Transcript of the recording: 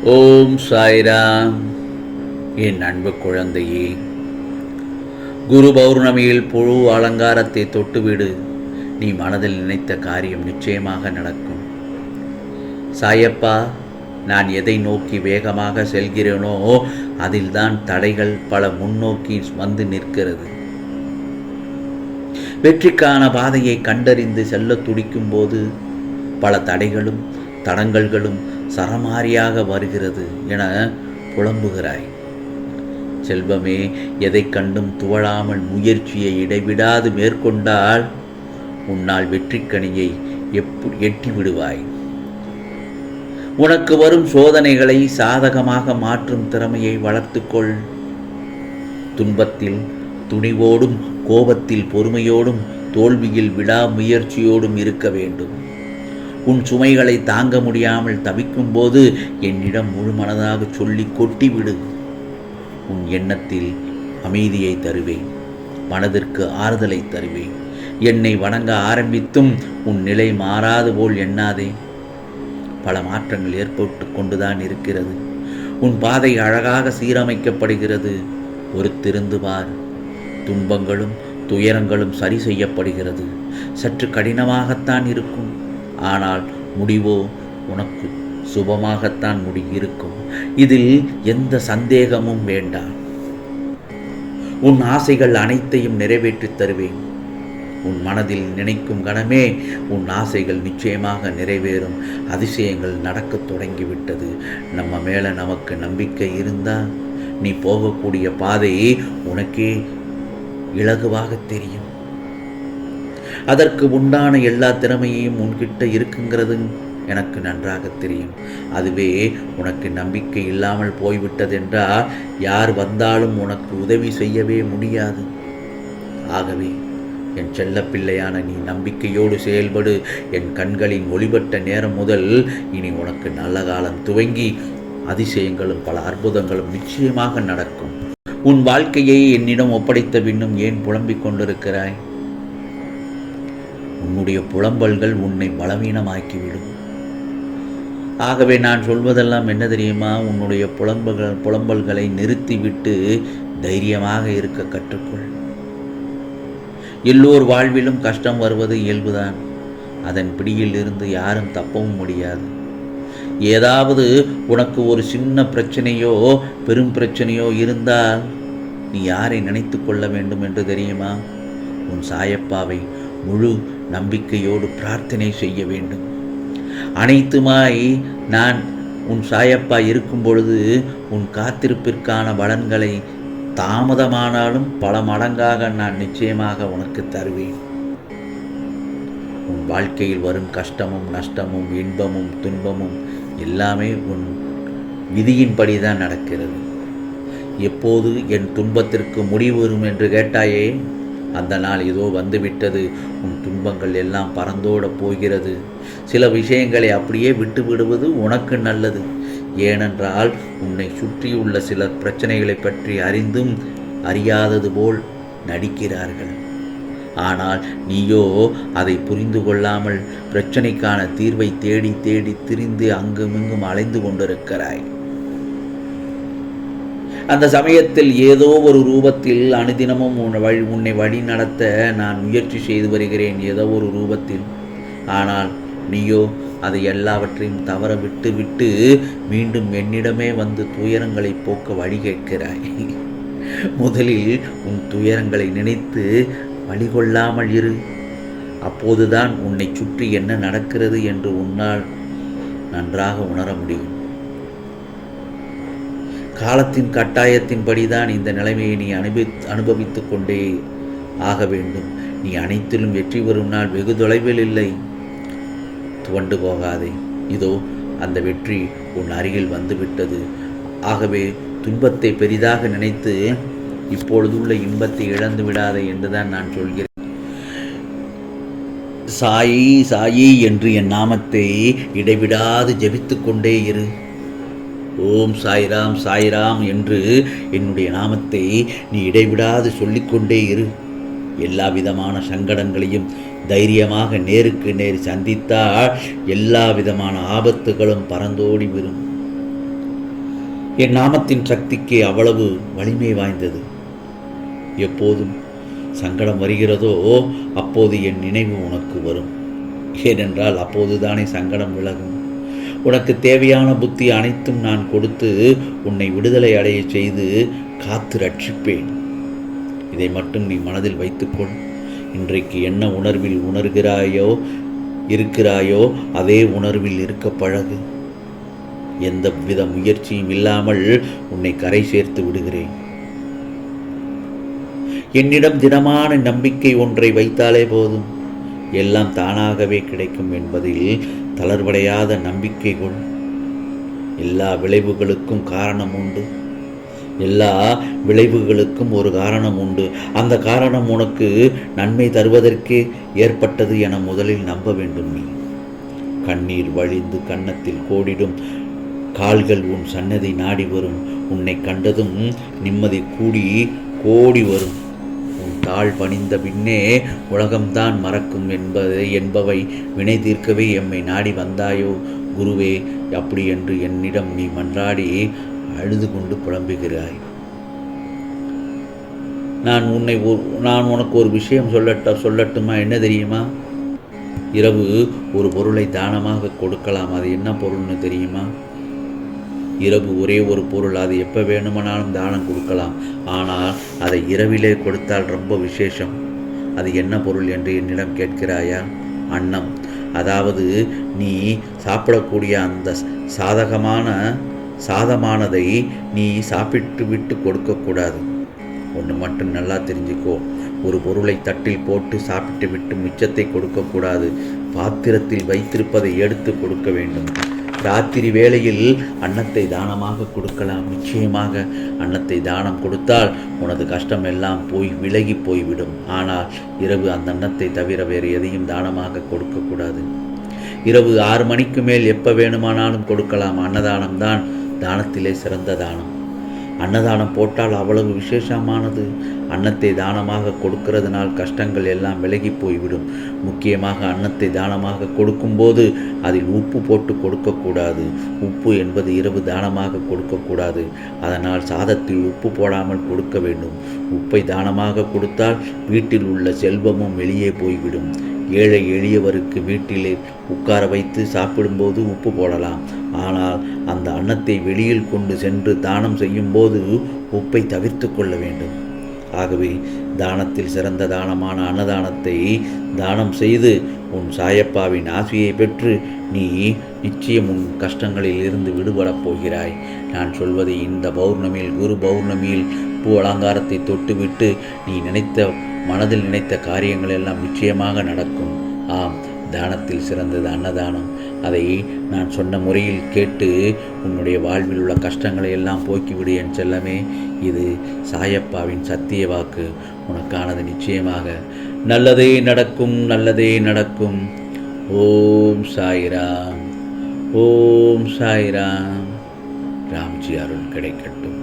ஓம் சாய்ராம். என் அன்பு குழந்தையே, குரு பௌர்ணமியில் புழு அலங்காரத்தை தொட்டுவிடு. நீ மனதில் நினைத்த காரியம் நிச்சயமாக நடக்கும். சாயப்பா, நான் எதை நோக்கி வேகமாக செல்கிறேனோ அதில்தான் தடைகள் பல முன்னோக்கி வந்து நிற்கிறது. வெற்றிக்கான பாதையை கண்டறிந்து செல்ல துடிக்கும் போது பல தடைகளும் தடங்கல்களும் சரமாரியாக வருகிறது என புலம்புகிறாய். செல்வமே, எதை கண்டும் துவளாமல் முயற்சியை இடைவிடாது மேற்கொண்டால் உன்னால் வெற்றிக்கனியை எட்டி விடுவாய். உனக்கு வரும் சோதனைகளை சாதகமாக மாற்றும் திறமையை வளர்த்துக்கொள். துன்பத்தில் துணிவோடும் கோபத்தில் பொறுமையோடும் தோல்வியில் விடாமுயற்சியோடும் இருக்க வேண்டும். உன் சுமைகளை தாங்க முடியாமல் தவிக்கும் போது என்னிடம் முழு மனதாக சொல்லி கொட்டிவிடு. உன் எண்ணத்தில் அமைதியை தருவேன், மனதிற்கு ஆறுதலை தருவேன். என்னை வணங்க ஆரம்பித்தும் உன் நிலை மாறாது போல் எண்ணாதே. பல மாற்றங்கள் ஏற்பட்டு கொண்டுதான் இருக்கிறது. உன் பாதை அழகாக சீரமைக்கப்படுகிறது. பொறுத்திருந்து பார். துன்பங்களும் துயரங்களும் சரி செய்யப்படுகிறது. சற்று கடினமாகத்தான் இருக்கும், ஆனால் முடிவோ உனக்கு சுபமாகத்தான் இருக்கும். இதில் எந்த சந்தேகமும் வேண்டாம். உன் ஆசைகள் அனைத்தையும் நிறைவேற்றித் தருவேன். உன் மனதில் நினைக்கும் கணமே உன் ஆசைகள் நிச்சயமாக நிறைவேறும். அதிசயங்கள் நடக்கத் தொடங்கிவிட்டது. நம்ம மேலே நமக்கு நம்பிக்கை இருந்தால் நீ போகக்கூடிய பாதையை உனக்கே இலகுவாக தெரியும். அதற்கு உண்டான எல்லா திறமையும் உன்கிட்ட இருக்குங்கிறது எனக்கு நன்றாக தெரியும். அதுவே உனக்கு நம்பிக்கை இல்லாமல் போய்விட்டதென்றால் யார் வந்தாலும் உனக்கு உதவி செய்யவே முடியாது. ஆகவே என் செல்லப்பிள்ளையான நீ நம்பிக்கையோடு செயல்படு. என் கண்களின் ஒளிபட்ட நேரம் முதல் இனி உனக்கு நல்ல காலம் துவங்கி அதிசயங்களும் பல அற்புதங்களும் நிச்சயமாக நடக்கும். உன் வாழ்க்கையை என்னிடம் ஒப்படைத்த பின்னும் ஏன் புலம்பிக் கொண்டிருக்கிறாய்? உன்னுடைய புலம்பல்கள் உன்னை பலவீனமாக்கிவிடும். ஆகவே நான் சொல்வதெல்லாம் என்ன தெரியுமா? உன்னுடைய புலம்பல்களை நிறுத்திவிட்டு தைரியமாக இருக்க கற்றுக்கொள். எல்லோர் வாழ்விலும் கஷ்டம் வருவது இயல்புதான். அதன் பிடியில் இருந்து யாரும் தப்பவும் முடியாது. ஏதாவது உனக்கு ஒரு சின்ன பிரச்சனையோ பெரும் பிரச்சனையோ இருந்தால் நீ யாரை நினைத்து கொள்ள வேண்டும் என்று தெரியுமா? உன் சாயப்பாவை முழு நம்பிக்கையோடு பிரார்த்தனை செய்ய வேண்டும். அனைத்துமாய் நான் உன் சாயப்பா இருக்கும் பொழுது உன் காத்திருப்பிற்கான பலன்களை தாமதமானாலும் பல மடங்காக நான் நிச்சயமாக உனக்கு தருவேன். உன் வாழ்க்கையில் வரும் கஷ்டமும் நஷ்டமும் இன்பமும் துன்பமும் எல்லாமே உன் விதியின்படி தான் நடக்கிறது. எப்போது என் துன்பத்திற்கு முடிவு வரும் என்று கேட்டாயே, அந்த நாள் ஏதோ வந்துவிட்டது. உன் துன்பங்கள் எல்லாம் பறந்தோட போகிறது. சில விஷயங்களை அப்படியே விட்டு விடுவது உனக்கு நல்லது. ஏனென்றால் உன்னை சுற்றியுள்ள சில பிரச்சனைகளை பற்றி அறிந்தும் அறியாதது போல் நடிக்கிறார்கள். ஆனால் நீயோ அதை புரிந்து கொள்ளாமல் பிரச்சனைக்கான தீர்வை தேடி தேடி திரிந்து அங்குமிங்கும் அலைந்து கொண்டிருக்கிறாய். அந்த சமயத்தில் ஏதோ ஒரு ரூபத்தில் அனுதினமும் உன்னை வழி நடத்த நான் முயற்சி செய்து வருகிறேன், ஏதோ ஒரு ரூபத்தில். ஆனால் நீயோ அதை எல்லாவற்றையும் தவற விட்டு விட்டு மீண்டும் என்னிடமே வந்து துயரங்களை போக்க வழி கேட்கிறாய். முதலில் உன் துயரங்களை நினைத்து வழிகொள்ளாமல் இரு. அப்போதுதான் உன்னை சுற்றி என்ன நடக்கிறது என்று உன்னால் நன்றாக உணர முடியும். காலத்தின் கட்டாயத்தின்படிதான் இந்த நிலைமையை நீ அனுபவித்து கொண்டே ஆக வேண்டும். நீ அனைத்திலும் வெற்றி பெறும் நாள் வெகு தொலைவில் இல்லை. துவண்டு போகாதே. இதோ அந்த வெற்றி உன் அருகில் வந்துவிட்டது. ஆகவே துன்பத்தை பெரிதாக நினைத்து இப்பொழுதுள்ள இன்பத்தை இழந்து விடாதே என்றுதான் நான் சொல்கிறேன். சாயி சாயி என்று என் நாமத்தை இடைவிடாது ஜபித்து கொண்டே இரு. ஓம் சாய்ராம் சாய்ராம் என்று என்னுடைய நாமத்தை நீ இடைவிடாது சொல்லிக்கொண்டே இரு. எல்லா விதமான சங்கடங்களையும் தைரியமாக நேருக்கு நேர் சந்தித்தால் எல்லா விதமான ஆபத்துகளும் பறந்தோடி வரும். என் நாமத்தின் சக்திக்கு அவ்வளவு வலிமை வாய்ந்தது. எப்போதும் சங்கடம் வருகிறதோ அப்போது என் நினைவு உனக்கு வரும். ஏனென்றால் அப்போதுதானே சங்கடம் விலகும். உனக்கு தேவையான புத்தி அனைத்தும் நான் கொடுத்து உன்னை விடுதலை அடைய செய்து காத்து ரட்சிப்பேன். இதை மட்டும் நீ மனதில் வைத்துக்கொள். இன்றைக்கு என்ன உணர்வில் இருக்கிறாயோ அதே உணர்வில் இருக்க பழகு. எந்த வித முயற்சியும் இல்லாமல் உன்னை கரை சேர்த்து விடுகிறேன். என்னிடம் திடமான நம்பிக்கை ஒன்றை வைத்தாலே போதும், எல்லாம் தானாகவே கிடைக்கும் என்பதில் தளர்வடையாத நம்பிக்கை கொள். எல்லா விளைவுகளுக்கும் காரணம் உண்டு. எல்லா விளைவுகளுக்கும் ஒரு காரணம் உண்டு. அந்த காரணம் உனக்கு நன்மை தருவதற்கே ஏற்பட்டது என முதலில் நம்ப வேண்டும். நீ கண்ணீர் வழிந்து கன்னத்தில் கோடிடும் கால்கள் உன் சன்னதி நாடி வரும். உன்னை கண்டதும் நிம்மதி கோடி வரும். உன் தாழ் பணிந்த பின்னே உலகம்தான் மறக்கும் என்பவை வினை தீர்க்கவே எம்மை நாடி வந்தாயோ குருவே, அப்படி என்று என்னிடம் நீ மன்றாடி அழுது கொண்டு புலம்புகிறாய். நான் உனக்கு ஒரு விஷயம் சொல்லட்டுமா? என்ன தெரியுமா? இரவு ஒரு பொருளை தானமாக கொடுக்கலாம். அது என்ன பொருள்னு தெரியுமா? இரவு ஒரே ஒரு பொருள். அது எப்போ வேணுமானாலும் தானம் கொடுக்கலாம். ஆனால் அதை இரவிலே கொடுத்தால் ரொம்ப விசேஷம். அது என்ன பொருள் என்று என்னிடம் கேட்கிறாயா? அன்னம். அதாவது நீ சாப்பிடக்கூடிய அந்த சாதமானதை நீ சாப்பிட்டு விட்டு கொடுக்கக்கூடாது. ஒன்று மட்டும் நல்லா தெரிஞ்சுக்கோ. ஒரு பொருளை தட்டில் போட்டு சாப்பிட்டு விட்டு மிச்சத்தை கொடுக்கக்கூடாது. பாத்திரத்தில் வைத்திருப்பதை எடுத்து கொடுக்க வேண்டும். ராத்திரி வேளையில் அன்னத்தை தானமாக கொடுக்கலாம். நிச்சயமாக அன்னத்தை தானம் கொடுத்தால் உனது கஷ்டம் எல்லாம் விலகி போய்விடும். ஆனால் இரவு அந்த அன்னத்தை தவிர வேறு எதையும் தானமாக கொடுக்கக்கூடாது. இரவு 6 மணிக்கு மேல் எப்போ வேணுமானாலும் கொடுக்கலாம். அன்னதானம் தான் தானத்திலே சிறந்த தானம். அன்னதானம் போட்டால் அவ்வளவு விசேஷமானது. அன்னத்தை தானமாக கொடுக்கிறதுனால் கஷ்டங்கள் எல்லாம் விலகி போய்விடும். முக்கியமாக அன்னத்தை தானமாக கொடுக்கும்போது அதில் உப்பு போட்டு கொடுக்கக்கூடாது. உப்பு என்பது இரவு தானமாக கொடுக்கக்கூடாது. அதனால் சாதத்தில் உப்பு போடாமல் கொடுக்க வேண்டும். உப்பை தானமாக கொடுத்தால் வீட்டில் உள்ள செல்வமும் வெளியே போய்விடும். ஏழை எளியவருக்கு வீட்டிலே உட்கார வைத்து சாப்பிடும்போது உப்பு போடலாம். ஆனால் அந்த அன்னத்தை வெளியில் கொண்டு சென்று தானம் செய்யும்போது உப்பை தவிர்த்து கொள்ள வேண்டும். ஆகவே தானத்தில் சிறந்த தானமான அன்னதானத்தை தானம் செய்து உன் சாயப்பாவின் ஆசியை பெற்று நீ நிச்சயம் உன் கஷ்டங்களில் இருந்து விடுபடப் போகிறாய். நான் சொல்வதை இந்த பௌர்ணமியில், குரு பௌர்ணமியில் பூ அலங்காரத்தை தொட்டுவிட்டு நீ மனதில் நினைத்த காரியங்கள் எல்லாம் நிச்சயமாக நடக்கும். ஆம், தானத்தில் சிறந்தது அன்னதானம். அதை நான் சொன்ன முறையில் கேட்டு உன்னுடைய வாழ்வில் உள்ள கஷ்டங்களை எல்லாம் போக்கிவிடு என் செல்லமே. இது சாயப்பாவின் சத்திய வாக்கு. உனக்கானது நிச்சயமாக நல்லதே நடக்கும், நல்லதே நடக்கும். ஓம் சாய்ராம், ஓம் சாய்ராம். ராம்ஜி அருள் கிடைக்கட்டும்.